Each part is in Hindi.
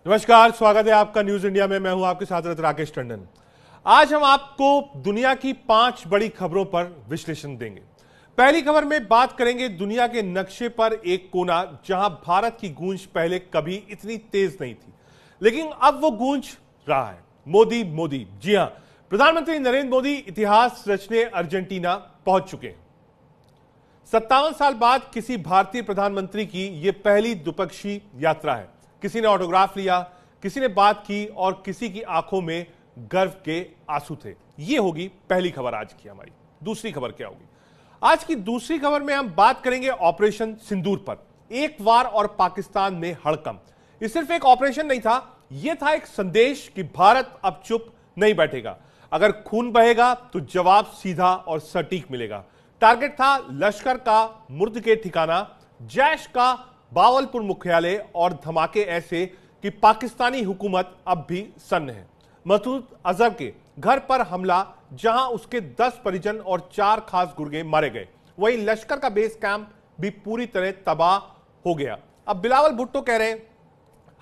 नमस्कार, स्वागत है आपका न्यूज इंडिया में। मैं हूं आपके साथ राकेश टंडन। आज हम आपको दुनिया की 5 बड़ी खबरों पर विश्लेषण देंगे। पहली खबर में बात करेंगे दुनिया के नक्शे पर एक कोना जहां भारत की गूंज पहले कभी इतनी तेज नहीं थी, लेकिन अब वो गूंज रहा है। मोदी मोदी, जी हां, प्रधानमंत्री नरेंद्र मोदी इतिहास रचने अर्जेंटीना पहुंच चुके हैं। 57 साल बाद किसी भारतीय प्रधानमंत्री की यह पहली द्विपक्षीय यात्रा है। किसी ने ऑटोग्राफ लिया, किसी ने बात की और किसी की आंखों में गर्व के आंसू थे। यह होगी पहली खबर आज की हमारी। दूसरी खबर क्या होगी? आज की दूसरी खबर में हम बात करेंगे ऑपरेशन सिंदूर पर। एक वार और पाकिस्तान में हड़कंप। यह सिर्फ एक ऑपरेशन नहीं था, यह था एक संदेश कि भारत अब चुप नहीं बैठेगा। अगर खून बहेगा तो जवाब सीधा और सटीक मिलेगा। टारगेट था लश्कर का मुर्द के ठिकाना, जैश का बावलपुर मुख्यालय और धमाके ऐसे कि पाकिस्तानी हुकूमत अब भी सन्न है। मसूद अजहर के घर पर हमला, जहां उसके 10 परिजन और 4 खास गुर्गे मारे गए। वहीं लश्कर का बेस कैंप भी पूरी तरह तबाह हो गया। अब बिलावल भुट्टो कह रहे हैं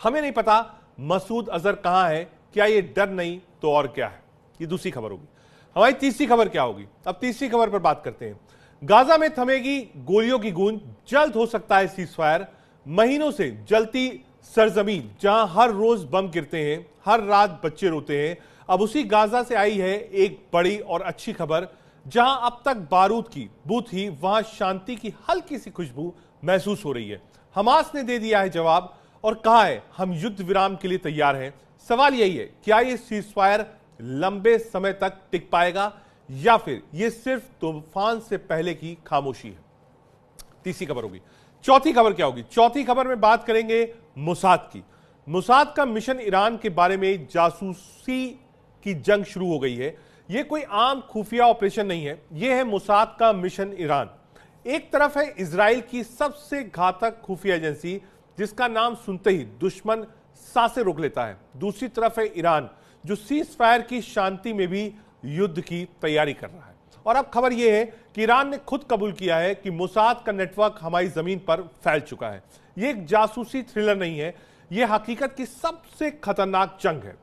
हमें नहीं पता मसूद अजहर कहां है। क्या ये डर नहीं तो और क्या है? ये दूसरी खबर होगी। हमारी तीसरी खबर क्या होगी? अब तीसरी खबर पर बात करते हैं। गाजा में थमेगी गोलियों की गूंज, जल्द हो सकता है सीजफायर। महीनों से जलती सरजमीन जहां हर रोज बम गिरते हैं, हर रात बच्चे रोते हैं, अब उसी गाजा से आई है एक बड़ी और अच्छी खबर। जहां अब तक बारूद की बू थी, वहां शांति की हल्की सी खुशबू महसूस हो रही है। हमास ने दे दिया है जवाब और कहा है हम युद्ध विराम के लिए तैयार हैं। सवाल यही है, क्या यह सीजफायर लंबे समय तक टिक पाएगा या फिर यह सिर्फ तूफान से पहले की खामोशी है? तीसरी खबर होगी। चौथी खबर क्या होगी? चौथी खबर में बात करेंगे मोसाद की। मोसाद का मिशन ईरान के बारे में जासूसी की जंग शुरू हो गई है। यह कोई आम खुफिया ऑपरेशन नहीं है, यह है मोसाद का मिशन ईरान। एक तरफ है इजराइल की सबसे घातक खुफिया एजेंसी जिसका नाम सुनते ही दुश्मन सांसें रोक लेता है। दूसरी तरफ है ईरान जो सीज फायर की शांति में भी युद्ध की तैयारी कर रहा है। और अब खबर यह है कि ईरान ने खुद कबूल किया है कि मोसाद का नेटवर्क हमारी जमीन पर फैल चुका है। यह एक जासूसी थ्रिलर नहीं है, यह हकीकत की सबसे खतरनाक जंग है,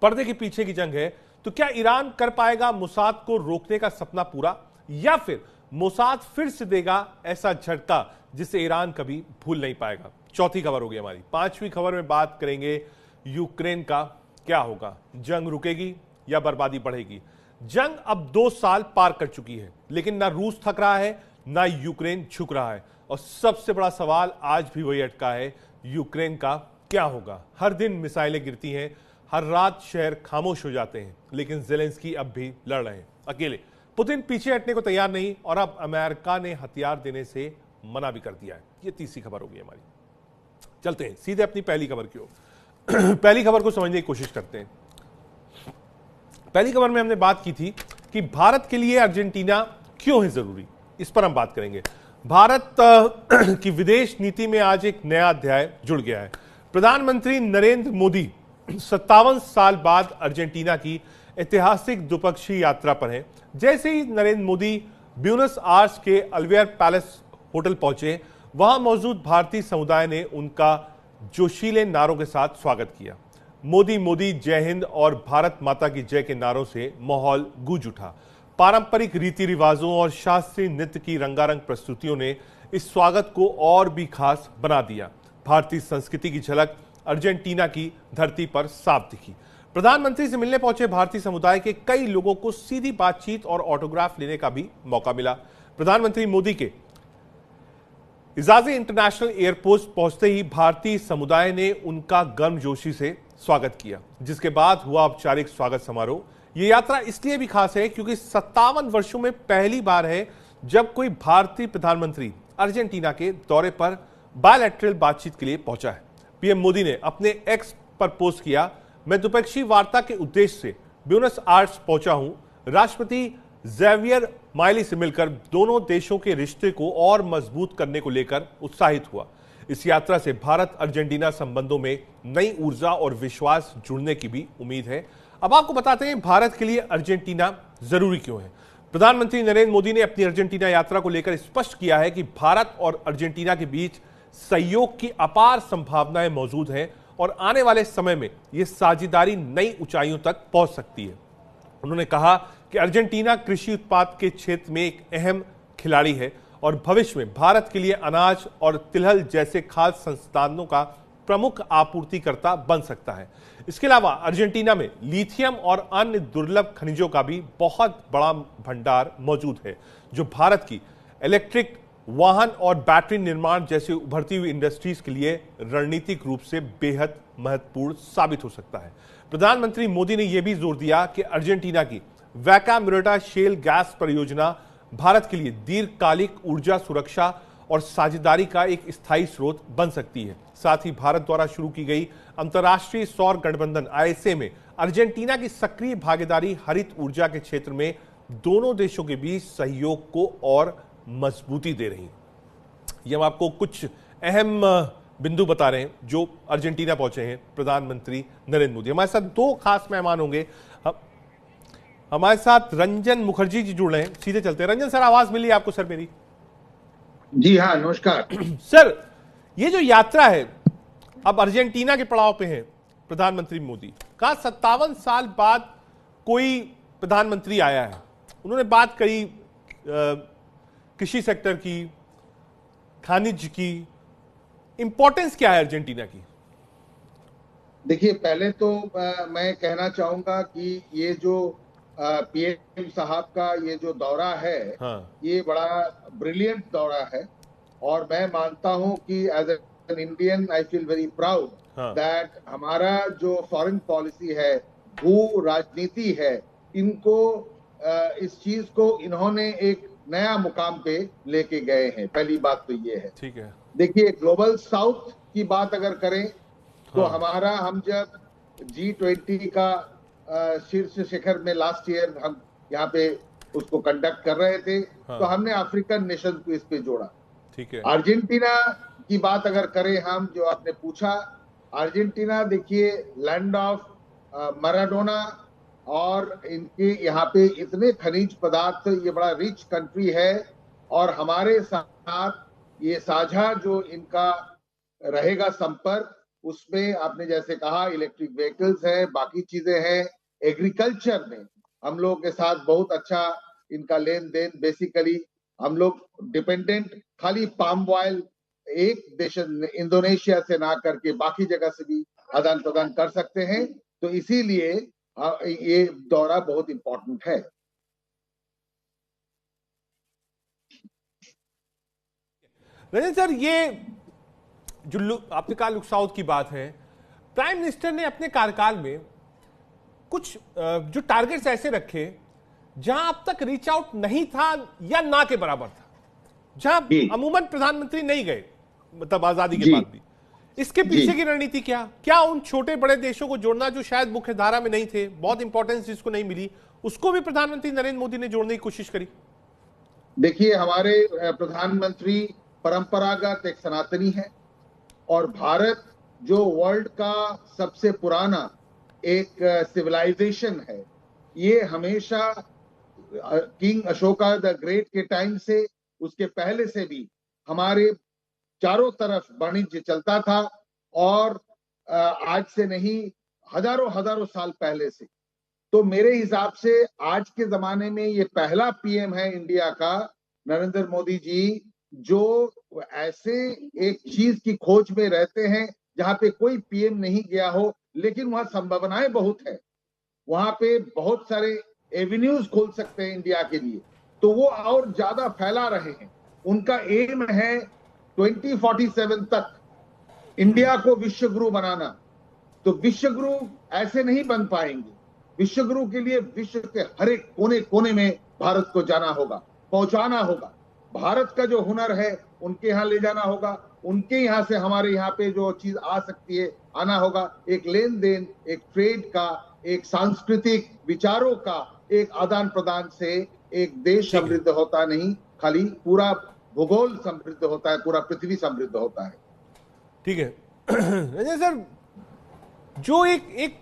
पर्दे के पीछे की जंग है। तो क्या ईरान कर पाएगा मोसाद को रोकने का सपना पूरा, या फिर मोसाद फिर से देगा ऐसा झटका जिसे ईरान कभी भूल नहीं पाएगा? चौथी खबर होगी हमारी। पांचवी खबर में बात करेंगे यूक्रेन का क्या होगा। जंग रुकेगी या बर्बादी बढ़ेगी? जंग अब 2 साल पार कर चुकी है, लेकिन ना रूस थक रहा है ना यूक्रेन झुक रहा है। और सबसे बड़ा सवाल आज भी वही अटका है, यूक्रेन का क्या होगा? हर दिन मिसाइलें गिरती हैं, हर रात शहर खामोश हो जाते हैं, लेकिन ज़ेलेंस्की अब भी लड़ रहे हैं अकेले। पुतिन पीछे हटने को तैयार नहीं और अब अमेरिका ने हथियार देने से मना भी कर दिया है। यह तीसरी खबर होगी हमारी। चलते हैं सीधे अपनी पहली खबर की ओर। पहली खबर को समझने की कोशिश करते हैं। पहली खबर में हमने बात की थी कि भारत के लिए अर्जेंटीना क्यों है जरूरी, इस पर हम बात करेंगे। भारत की विदेश नीति में आज एक नया अध्याय जुड़ गया है। प्रधानमंत्री नरेंद्र मोदी 57 साल बाद अर्जेंटीना की ऐतिहासिक द्विपक्षीय यात्रा पर हैं। जैसे ही नरेंद्र मोदी ब्यूनस आयर्स के अल्वेयर पैलेस होटल पहुंचे, वहां मौजूद भारतीय समुदाय ने उनका जोशीले नारों के साथ स्वागत किया। मोदी मोदी, जय हिंद और भारत माता की जय के नारों से माहौल गूंज उठा। पारंपरिक रीति रिवाजों और शास्त्रीय नृत्य की रंगारंग प्रस्तुतियों ने इस स्वागत को और भी खास बना दिया। भारतीय संस्कृति की झलक अर्जेंटीना की धरती पर साफ दिखी। प्रधानमंत्री से मिलने पहुंचे भारतीय समुदाय के कई लोगों को सीधी बातचीत और ऑटोग्राफ लेने का भी मौका मिला। प्रधानमंत्री मोदी के इजाज़े इंटरनेशनल एयरपोर्ट पहुंचते ही भारतीय समुदाय ने उनका गर्मजोशी से स्वागत किया, जिसके बाद हुआ औपचारिक स्वागत समारोह। यह यात्रा इसलिए भी खास है क्योंकि 57 वर्षों में पहली बार है जब कोई भारतीय प्रधानमंत्री अर्जेंटीना के दौरे पर बायलैटरल बातचीत के लिए पहुंचा है। पीएम मोदी ने अपने एक्स पर पोस्ट किया, मैं द्विपक्षीय वार्ता के उद्देश्य से ब्यूनस आयर्स पहुंचा हूं। राष्ट्रपति ज़ेवियर माइली से मिलकर दोनों देशों के रिश्ते को और मजबूत करने को लेकर उत्साहित हुआ। इस यात्रा से भारत अर्जेंटीना संबंधों में नई ऊर्जा और विश्वास जुड़ने की भी उम्मीद है। अब आपको बताते हैं भारत के लिए अर्जेंटीना जरूरी क्यों है। प्रधानमंत्री नरेंद्र मोदी ने अपनी अर्जेंटीना यात्रा को लेकर स्पष्ट किया है कि भारत और अर्जेंटीना के बीच सहयोग की अपार संभावनाएं मौजूद हैं और आने वाले समय में यह साझेदारी नई ऊंचाइयों तक पहुंच सकती है। उन्होंने कहा कि अर्जेंटीना कृषि उत्पाद के क्षेत्र में एक अहम खिलाड़ी है और भविष्य में भारत के लिए अनाज और तिलहन जैसे खाद्य संसाधनों का प्रमुख आपूर्तिकर्ता बन सकता है। इसके अलावा अर्जेंटीना में लिथियम और अन्य दुर्लभ खनिजों का भी बहुत बड़ा भंडार मौजूद है, जो भारत की इलेक्ट्रिक वाहन और बैटरी निर्माण जैसे उभरती हुई इंडस्ट्रीज के लिए रणनीतिक रूप से बेहद महत्वपूर्ण साबित हो सकता है। प्रधानमंत्री मोदी ने यह भी जोर दिया कि अर्जेंटीना की वैका म्यूरेटा शेल गैस परियोजना भारत के लिए दीर्घकालिक ऊर्जा सुरक्षा और साझेदारी का एक स्थायी स्रोत बन सकती है। साथ ही भारत द्वारा शुरू की गई अंतर्राष्ट्रीय सौर गठबंधन ISA में अर्जेंटीना की सक्रिय भागीदारी हरित ऊर्जा के क्षेत्र में दोनों देशों के बीच सहयोग को और मजबूती दे रही है। ये हम आपको कुछ अहम बिंदु बता रहे हैं जो अर्जेंटीना पहुंचे हैं प्रधानमंत्री नरेंद्र मोदी। हमारे साथ दो खास मेहमान होंगे। हमारे साथ रंजन मुखर्जी जी जुड़ रहे हैं, सीधे चलते हैं। रंजन सर, आवाज मिली आपको सर मेरी? जी हाँ, नमस्कार सर। ये जो यात्रा है अब अर्जेंटीना के पड़ाव पे है प्रधानमंत्री मोदी का, 57 साल बाद कोई प्रधानमंत्री आया है। उन्होंने बात करी कृषि सेक्टर की, खनिज की। इंपॉर्टेंस क्या है अर्जेंटीना की? देखिए, पहले तो मैं कहना चाहूंगा कि ये जो पीएम साहब का ये जो दौरा है, हाँ। ये बड़ा ब्रिलियंट दौरा है और मैं मानता हूं कि as an Indian I feel very proud that हमारा जो फॉरेन पॉलिसी है, भू राजनीति है, इनको इस चीज को इन्होंने एक नया मुकाम पे लेके गए हैं। पहली बात तो ये है। ठीक है। देखिए, ग्लोबल साउथ की बात अगर करें तो हमारा, हम जब G20 का शीर्ष शिखर में लास्ट ईयर हम यहाँ पे उसको कंडक्ट कर रहे थे, तो हमने अफ्रीकन नेशन को इस पे जोड़ा। ठीक है। अर्जेंटीना की बात अगर करें हम, जो आपने पूछा, अर्जेंटीना देखिए लैंड ऑफ मैराडोना और इनके यहाँ पे इतने खनिज पदार्थ, ये बड़ा रिच कंट्री है और हमारे साथ ये साझा जो इनका रहेगा संपर्क, उसमें आपने जैसे कहा इलेक्ट्रिक व्हीकल्स है, बाकी चीजें हैं, एग्रीकल्चर में हम लोगों के साथ बहुत अच्छा इनका लेन देन। बेसिकली हम लोग डिपेंडेंट खाली पाम ऑयल एक देश इंडोनेशिया से ना करके बाकी जगह से भी आदान प्रदान कर सकते हैं, तो इसीलिए ये दौरा बहुत इंपॉर्टेंट है। रंजन सर, ये जो आपने कहा लुक साउथ की बात है, प्राइम मिनिस्टर ने अपने कार्यकाल में कुछ जो टारगेट्स ऐसे रखे जहां अब तक रीच आउट नहीं था या ना के बराबर था, जहां अमूमन प्रधानमंत्री नहीं गए, मतलब आजादी के बाद भी। इसके पीछे की रणनीति क्या उन छोटे बड़े देशों को जोड़ना जो शायद मुख्य धारा में नहीं थे, बहुत इंपॉर्टेंस जिसको नहीं मिली, उसको भी प्रधानमंत्री नरेंद्र मोदी ने जोड़ने की कोशिश करी? देखिए, हमारे प्रधानमंत्री परंपरागत एक सनातनी है और भारत जो वर्ल्ड का सबसे पुराना एक सिविलाइजेशन है, ये हमेशा किंग अशोका द ग्रेट के टाइम से, उसके पहले से भी हमारे चारों तरफ वाणिज्य चलता था और आज से नहीं, हजारों साल पहले से। तो मेरे हिसाब से आज के जमाने में ये पहला पीएम है इंडिया का, नरेंद्र मोदी जी, जो ऐसे एक चीज की खोज में रहते हैं जहां पे कोई पीएम नहीं गया हो, लेकिन वहां संभावनाएं बहुत है, वहां पे बहुत सारे एवेन्यूज खोल सकते हैं इंडिया के लिए, तो वो और ज्यादा फैला रहे हैं। उनका एम है 2047 तक इंडिया को विश्व गुरु बनाना। तो विश्व गुरु ऐसे नहीं बन पाएंगे, विश्व गुरु के लिए विश्व के हर एक कोने कोने में भारत को जाना होगा, पहुंचाना होगा। भारत का जो हुनर है उनके यहाँ ले जाना होगा, उनके यहाँ से हमारे यहाँ पे जो चीज आ सकती है आना होगा। एक लेन देन, एक ट्रेड का, एक सांस्कृतिक विचारों का एक आदान प्रदान से एक देश समृद्ध होता नहीं, खाली पूरा भूगोल समृद्ध होता है, पूरा पृथ्वी समृद्ध होता है। ठीक है। रंजन सर, जो एक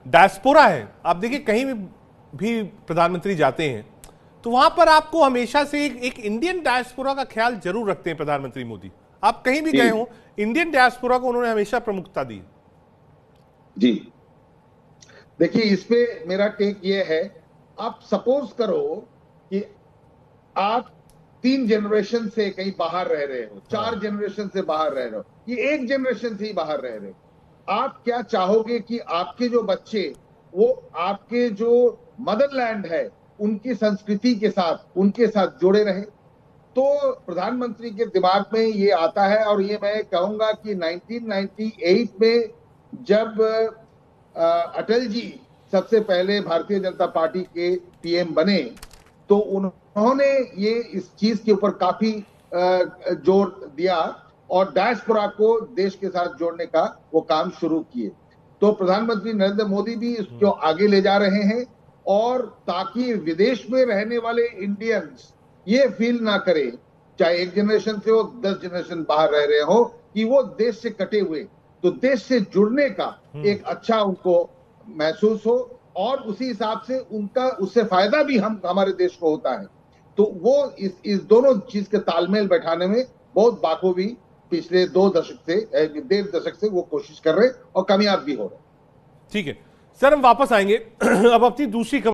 डायस्पोरा है, आप देखिए कहीं भी प्रधानमंत्री जाते हैं तो वहां पर आपको हमेशा से एक इंडियन डायस्पोरा का ख्याल जरूर रखते हैं प्रधानमंत्री मोदी। आप कहीं भी गए हो, इंडियन डायस्पोरा को उन्होंने हमेशा प्रमुखता दी। जी, देखिए इस पे मेरा टेक ये है, आप सपोज करो कि आप 3 जनरेशन से कहीं बाहर रह रहे हो, 4 जनरेशन से बाहर रह रहे हो, ये एक जनरेशन से ही बाहर रह रहे हो। आप क्या चाहोगे कि आपके जो बच्चे वो आपके जो मदरलैंड है उनकी संस्कृति के साथ, उनके साथ जुड़े रहे? तो प्रधानमंत्री के दिमाग में ये आता है, और ये मैं कहूंगा कि 1998 में जब अटल जी सबसे पहले भारतीय जनता पार्टी के पीएम बने, तो उन्होंने ये इस चीज के ऊपर काफी जोर दिया और डायस्पोरा को देश के साथ जोड़ने का वो काम शुरू किए। तो प्रधानमंत्री नरेंद्र मोदी भी इसको आगे ले जा रहे हैं, और ताकि विदेश में रहने वाले इंडियंस ये फील ना करें, चाहे एक जनरेशन से हो 10 जनरेशन बाहर रह रहे हो, कि वो देश से कटे हुए, तो देश से जुड़ने का एक अच्छा उनको महसूस हो, और उसी हिसाब से उनका उससे फायदा भी हमारे देश को होता है। तो वो इस दोनों चीज के तालमेल बैठाने में बहुत बाखूबी पिछले 2 दशक से, 1.5 दशक से वो कोशिश कर रहे और कामयाब भी हो रहे। ठीक है सर, हम वापस आएंगे अब अपनी दूसरी